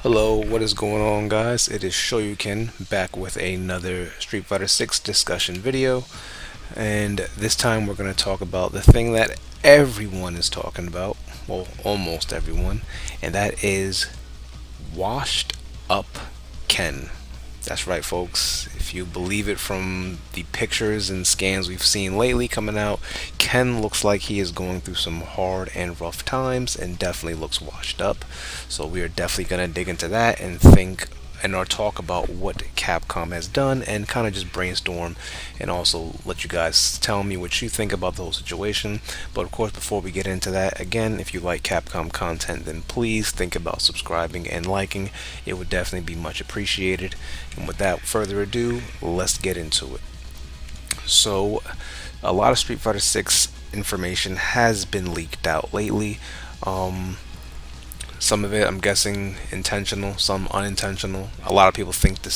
Hello, what is going on, guys? It is Shoryuken back with another Street Fighter 6 discussion video, and this time we're going to talk about the thing that everyone is talking about, well, almost everyone, and that is washed up Ken. That's right, folks. If you believe it from the pictures and scans we've seen lately coming out, Ken looks like he is going through some hard and rough times and definitely looks washed up. So we are definitely going to dig into that and think and our talk about what Capcom has done and kind of just brainstorm and also let you guys tell me what you think about the whole situation. But of course, before we get into that, again, if you like Capcom content, then please think about subscribing and liking. It would definitely be much appreciated. And without further ado, let's get into it. So, a lot of Street Fighter 6 information has been leaked out lately. Um, some of it, I'm guessing, intentional, some unintentional. A lot of people seem to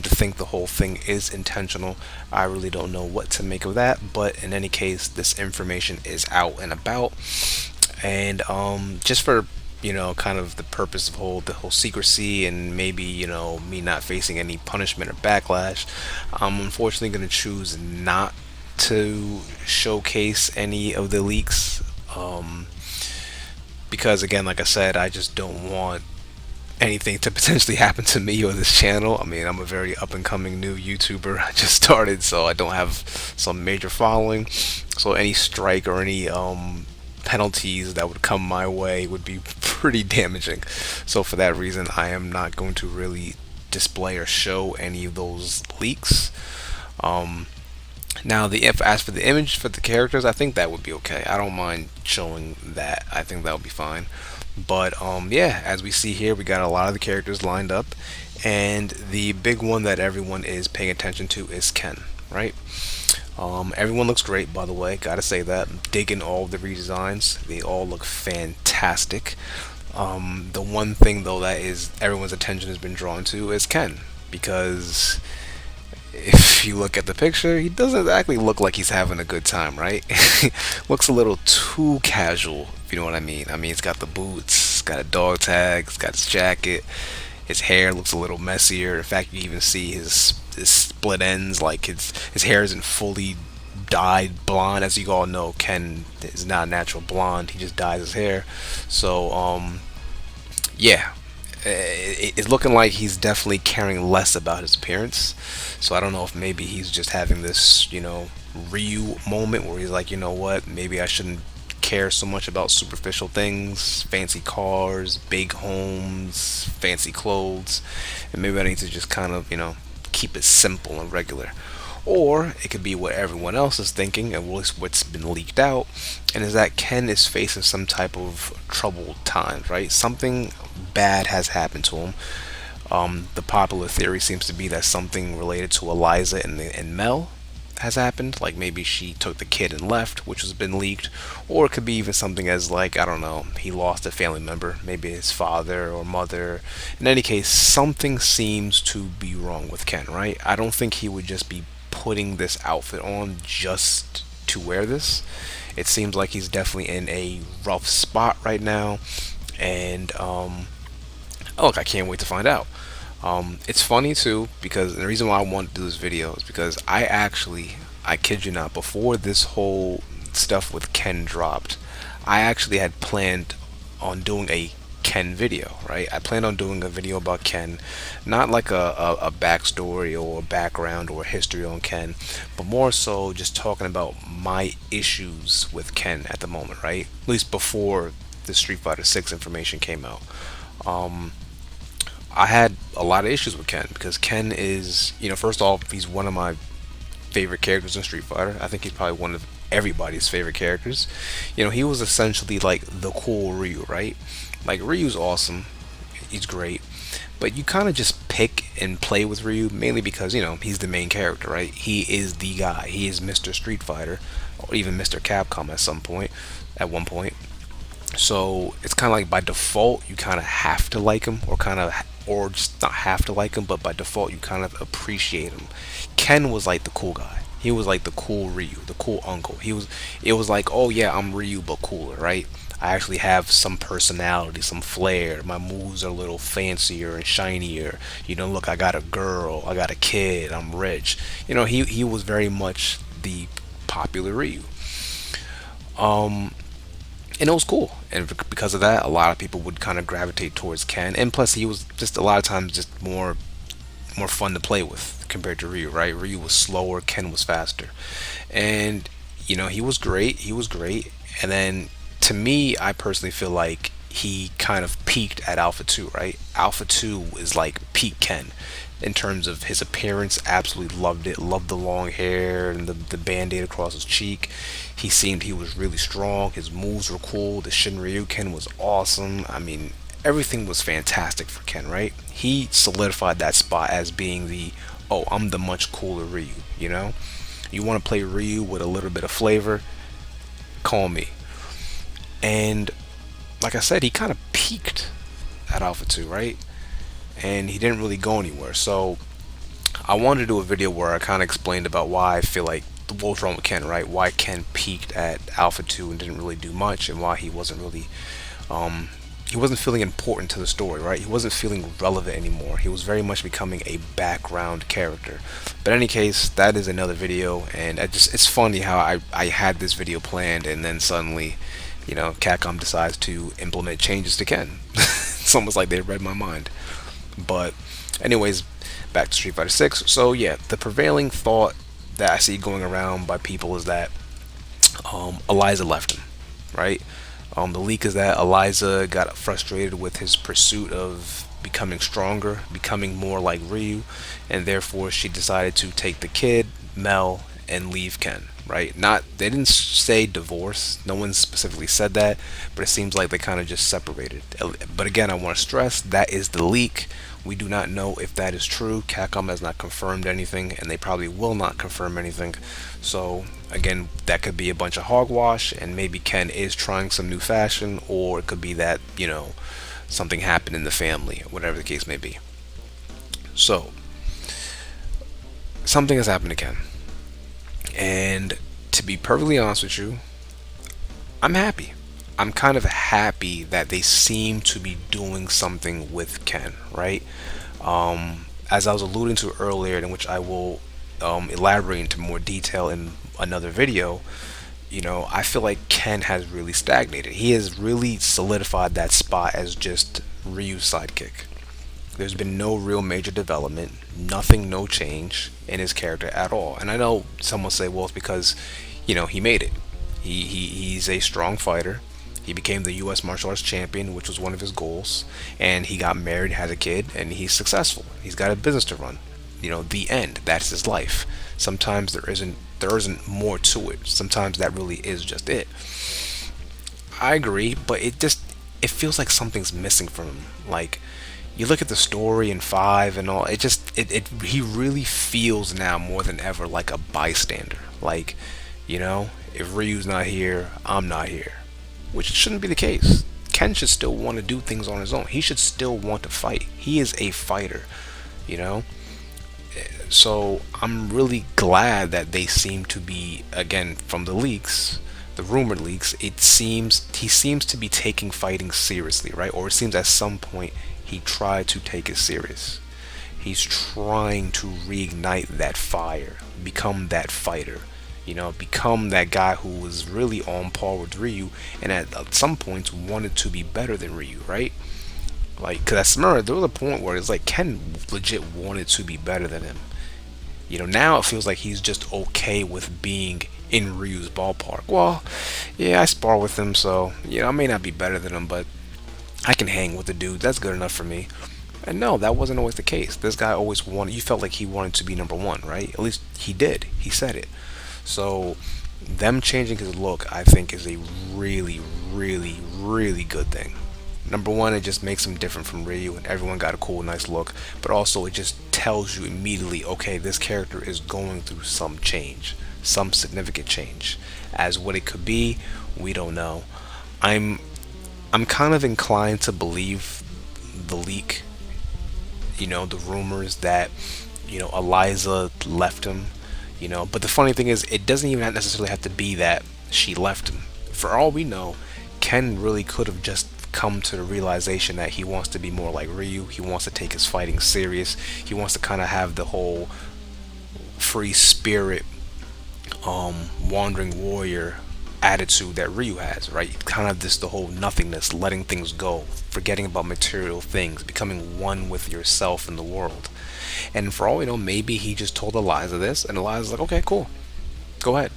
think the whole thing is intentional. I really don't know what to make of that, but in any case, this information is out and about, and just for kind of the purpose of the whole secrecy and maybe me not facing any punishment or backlash, I'm unfortunately going to choose not to showcase any of the leaks. Because again, like I said, I just don't want anything to potentially happen to me or this channel. I mean, I'm a very up and coming new YouTuber. I just started, so I don't have some major following. So any strike or any penalties that would come my way would be pretty damaging. So for that reason, I am not going to really display or show any of those leaks. Um, Now, the if as for the image for the characters, I think that would be okay. I don't mind showing that. I think that would be fine. But yeah, as we see here, we got a lot of the characters lined up, and the big one that everyone is paying attention to is Ken, right? Everyone looks great, by the way. Gotta say that. I'm digging all of the redesigns. They all look fantastic. The one thing though that is everyone's attention has been drawn to is Ken, because if you look at the picture, he doesn't exactly look like he's having a good time, right? Looks a little too casual, if you know what I mean. I mean, he's got the boots, he's got a dog tag, he's got his jacket, his hair looks a little messier. In fact, you even see his split ends, like his hair isn't fully dyed blonde. As you all know, Ken is not a natural blonde; he just dyes his hair. So, yeah, it's looking like he's definitely caring less about his appearance. So I don't know if maybe he's just having this, Ryu moment where he's like, you know what, maybe I shouldn't care so much about superficial things, fancy cars, big homes, fancy clothes, and maybe I need to just kind of, keep it simple and regular. Or it could be what everyone else is thinking, and what's been leaked out, and is that Ken is facing some type of troubled times, right? Something bad has happened to him. The popular theory seems to be that something related to Eliza and Mel has happened. Like maybe she took the kid and left, which has been leaked. Or it could be even something as like, I don't know, he lost a family member, maybe his father or mother. In any case, something seems to be wrong with Ken, right? I don't think he would just be putting this outfit on just to wear this. It seems like he's definitely in a rough spot right now. And oh, look, I can't wait to find out. It's funny too because the reason why I want to do this video is because I kid you not, before this whole stuff with Ken dropped, I actually had planned on doing a Ken video, right? I planned on doing a video about Ken, not like a backstory or background or history on Ken, but more so just talking about my issues with Ken at the moment, right? At least before the Street Fighter 6 information came out. Um, I had a lot of issues with Ken because Ken is, first off, he's one of my favorite characters in Street Fighter. I think he's probably one of everybody's favorite characters. He was essentially like the cool Ryu, right? Like Ryu's awesome, he's great, but you kind of just pick and play with Ryu mainly because he's the main character, right? He is the guy. He is Mr. Street Fighter, or even Mr. Capcom at one point. So it's kind of like by default you kind of have to like him, or just not have to like him, but by default you kind of appreciate him. Ken was like the cool guy. He was like the cool Ryu, the cool uncle. It was like, oh yeah, I'm Ryu but cooler, right? I actually have some personality, some flair. My moves are a little fancier and shinier. Look, I got a girl, I got a kid, I'm rich. He was very much the popular Ryu. And it was cool. And because of that, a lot of people would kind of gravitate towards Ken. And plus, he was just a lot of times just more fun to play with compared to Ryu, right? Ryu was slower, Ken was faster. And he was great. He was great. And then to me, I personally feel like he kind of peaked at Alpha 2, right? Alpha 2 is like peak Ken in terms of his appearance. Absolutely loved it. Loved the long hair and the band-aid across his cheek. He seemed he was really strong. His moves were cool. The Shinryuken was awesome. I mean, everything was fantastic for Ken, right? He solidified that spot as being the, oh, I'm the much cooler Ryu, you know? You want to play Ryu with a little bit of flavor? Call me. And like I said, he kind of peaked at Alpha 2, right? And he didn't really go anywhere. So I wanted to do a video where I kind of explained about why I feel like the what's wrong with Ken, right? Why Ken peaked at Alpha 2 and didn't really do much, and why um, he wasn't feeling important to the story, right? He wasn't feeling relevant anymore. He was very much becoming a background character. But in any case, that is another video, and it's funny how I had this video planned, and then suddenly, Capcom decides to implement changes to Ken. It's almost like they read my mind. But anyways, back to Street Fighter 6. So yeah, the prevailing thought that I see going around by people is that Eliza left him, right? The leak is that Eliza got frustrated with his pursuit of becoming stronger, becoming more like Ryu, and therefore she decided to take the kid, Mel, and leave Ken, right? Not They didn't say divorce. No one specifically said that, but it seems like they kind of just separated. But again, I want to stress that is the leak. We do not know if that is true. Capcom has not confirmed anything, and they probably will not confirm anything. So again, that could be a bunch of hogwash, and maybe Ken is trying some new fashion, or it could be that something happened in the family, whatever the case may be. So something has happened to Ken, and to be perfectly honest with you, I'm happy. I'm kind of happy that they seem to be doing something with Ken, right? As I was alluding to earlier, in which I will elaborate into more detail in another video, I feel like Ken has really stagnated. He has really solidified that spot as just Ryu's sidekick. There's been no real major development, nothing, no change in his character at all. And I know some will say, well, it's because, he made it. He's a strong fighter. He became the U.S. martial arts champion, which was one of his goals. And he got married, had a kid, and he's successful. He's got a business to run. The end. That's his life. Sometimes there isn't more to it. Sometimes that really is just it. I agree, but it feels like something's missing from him. Like, you look at the story in 5 and all, he really feels now more than ever like a bystander. Like, if Ryu's not here, I'm not here. Which shouldn't be the case. Ken should still want to do things on his own. He should still want to fight. He is a fighter, you know? So I'm really glad that they seem to be, again, from the leaks, the rumored leaks, he seems to be taking fighting seriously, right? Or it seems at some point he tried to take it serious. He's trying to reignite that fire, become that fighter, become that guy who was really on par with Ryu, and at some points wanted to be better than Ryu, right? Like, cause I remember there was a point where it's like Ken legit wanted to be better than him. Now it feels like he's just okay with being in Ryu's ballpark. Well, yeah, I spar with him, so I may not be better than him, but I can hang with the dude. That's good enough for me. And no, that wasn't always the case. This guy always wanted. You felt like he wanted to be number one, right? At least he did. He said it. So them changing his look, I think, is a really, really, really good thing. Number one, it just makes him different from Ryu, and everyone got a cool, nice look. But also, it just tells you immediately, okay, this character is going through some change, some significant change. As what it could be, we don't know. I'm kind of inclined to believe the leak, the rumors that, Eliza left him, But the funny thing is, it doesn't even necessarily have to be that she left him. For all we know, Ken really could have just come to the realization that he wants to be more like Ryu. He wants to take his fighting serious. He wants to kind of have the whole free spirit, wandering warrior attitude that Ryu has, right? Kind of this the whole nothingness, letting things go, forgetting about material things, becoming one with yourself and the world. And for all we know, maybe he just told Eliza this, and Eliza's like, okay, cool, go ahead,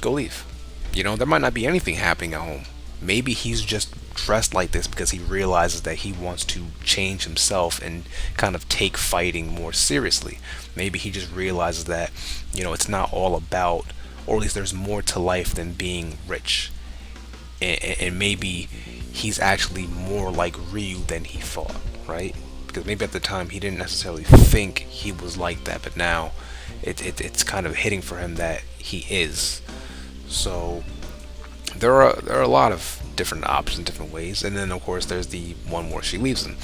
go leave. There might not be anything happening at home. Maybe he's just dressed like this because he realizes that he wants to change himself and kind of take fighting more seriously. Maybe he just realizes that, it's not all about, or at least there's more to life than being rich. And maybe he's actually more like Ryu than he thought, right? Because maybe at the time he didn't necessarily think he was like that, but now it's kind of hitting for him that he is. So there are a lot of different options, different ways, and then of course there's the one where she leaves him.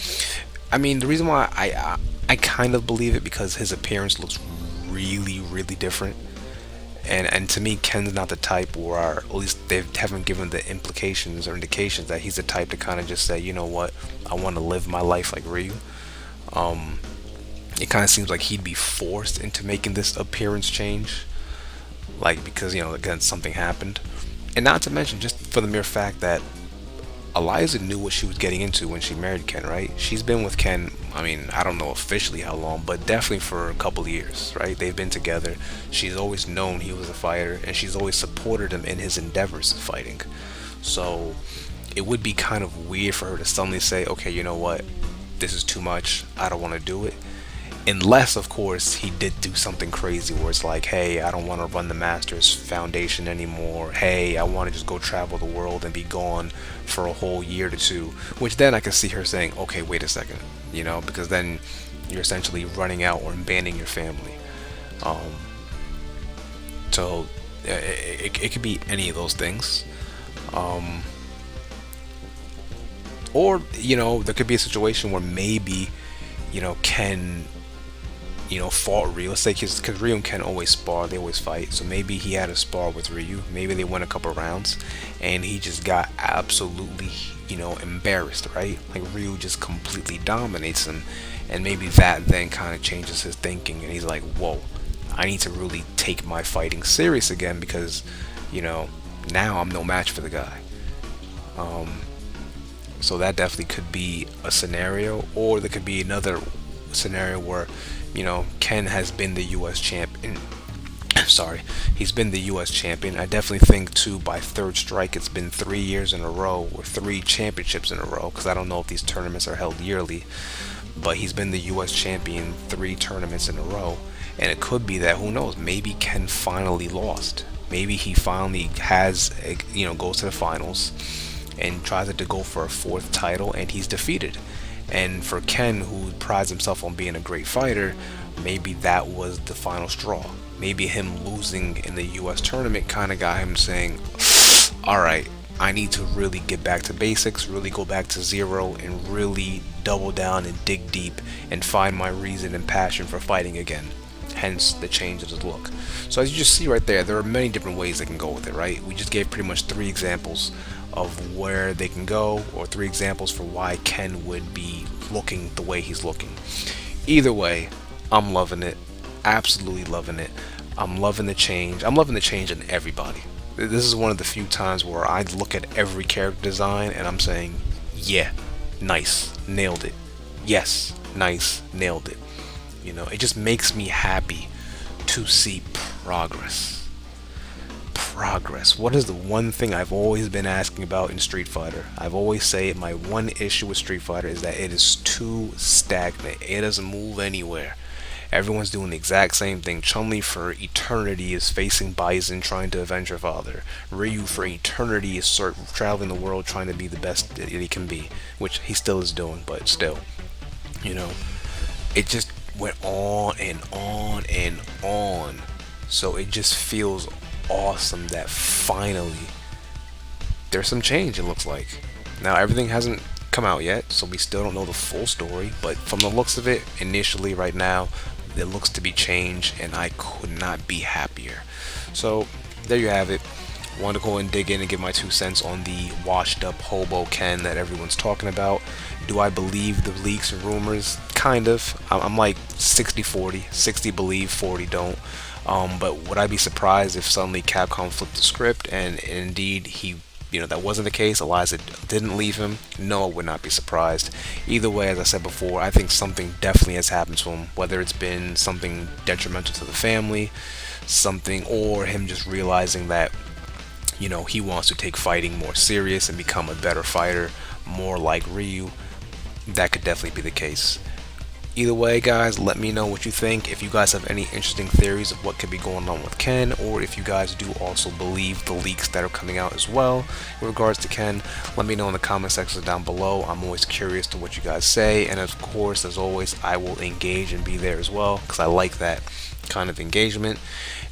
I mean, the reason why I kind of believe it because his appearance looks really really different, and to me Ken's not the type, or at least they haven't given the implications or indications that he's the type to kind of just say, you know what, I want to live my life like Ryu. It kind of seems like he'd be forced into making this appearance change, like because again something happened. And not to mention, just for the mere fact that Eliza knew what she was getting into when she married Ken, right? She's been with Ken, I mean, I don't know officially how long, but definitely for a couple of years, right? They've been together. She's always known he was a fighter, and she's always supported him in his endeavors of fighting. So it would be kind of weird for her to suddenly say, okay, you know what? This is too much. I don't want to do it. Unless, of course, he did do something crazy where it's like, hey, I don't want to run the Masters Foundation anymore. Hey, I want to just go travel the world and be gone for a whole year to two. Which then I could see her saying, okay, wait a second, because then you're essentially running out or abandoning your family. Um, so it could be any of those things. Um, or, there could be a situation where maybe, Ken fought Ryu. Let's say because Ryu and Ken always spar, they always fight. So maybe he had a spar with Ryu. Maybe they went a couple rounds, and he just got absolutely, embarrassed, right? Like Ryu just completely dominates him, and maybe that then kind of changes his thinking, and he's like, whoa, I need to really take my fighting serious again because, now I'm no match for the guy. So that definitely could be a scenario, or there could be another scenario where Ken has been the U.S. champion. Sorry, he's been the U.S. champion. I definitely think too by third strike it's been 3 years in a row or 3 championships in a row because I don't know if these tournaments are held yearly, but he's been the U.S. champion 3 tournaments in a row, and it could be that, who knows, maybe Ken finally lost. Maybe he finally has goes to the finals and tries to go for a 4th title and he's defeated. And for Ken, who prides himself on being a great fighter, maybe that was the final straw. Maybe him losing in the US tournament kind of got him saying, alright, I need to really get back to basics, really go back to zero, and really double down and dig deep and find my reason and passion for fighting again. Hence the change of his look. So as you just see right there are many different ways they can go with it, right? We just gave pretty much 3 examples of where they can go, or 3 examples for why Ken would be looking the way he's looking. Either way, I'm loving it. Absolutely loving it. I'm loving the change. I'm loving the change in everybody. This is one of the few times where I look at every character design and I'm saying, yeah, nice, nailed it. Yes, nice, nailed it. It just makes me happy to see progress. Progress. What is the one thing I've always been asking about in Street Fighter? I've always say my one issue with Street Fighter is that it is too stagnant. It doesn't move anywhere. Everyone's doing the exact same thing. Chun-Li for eternity is facing Bison trying to avenge her father. Ryu for eternity is traveling the world trying to be the best that he can be, which he still is doing, but still. It just went on and on and on. So it just feels awesome that finally there's some change, it looks like. Now everything hasn't come out yet, so we still don't know the full story, but from the looks of it, initially right now, it looks to be change, and I could not be happier. So there you have it. Want to go and dig in and give my 2 cents on the washed up hobo Ken that everyone's talking about. Do I believe the leaks and rumors? Kind of. I'm like 60-40. 60 believe, 40 don't. But would I be surprised if suddenly Capcom flipped the script and indeed that wasn't the case? Eliza didn't leave him? No, I would not be surprised. Either way, as I said before, I think something definitely has happened to him, whether it's been something detrimental to the family, something, or him just realizing that he wants to take fighting more serious and become a better fighter, more like Ryu. That could definitely be the case. Either way, guys, let me know what you think. If you guys have any interesting theories of what could be going on with Ken, or if you guys do also believe the leaks that are coming out as well in regards to Ken, let me know in the comment section down below. I'm always curious to what you guys say, and of course, as always, I will engage and be there as well because I like that kind of engagement.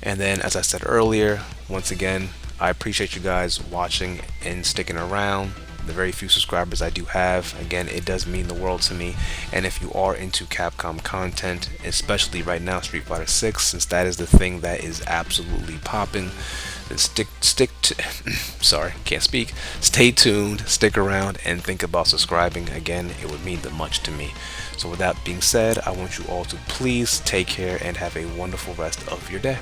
And then, as I said earlier, once again, I appreciate you guys watching and sticking around. The very few subscribers I do have, again, it does mean the world to me. And if you are into Capcom content, especially right now Street Fighter 6, since that is the thing that is absolutely popping, then stick to sorry, can't speak. Stay tuned, stick around, and think about subscribing. Again, it would mean the much to me. So with that being said, I want you all to please take care and have a wonderful rest of your day.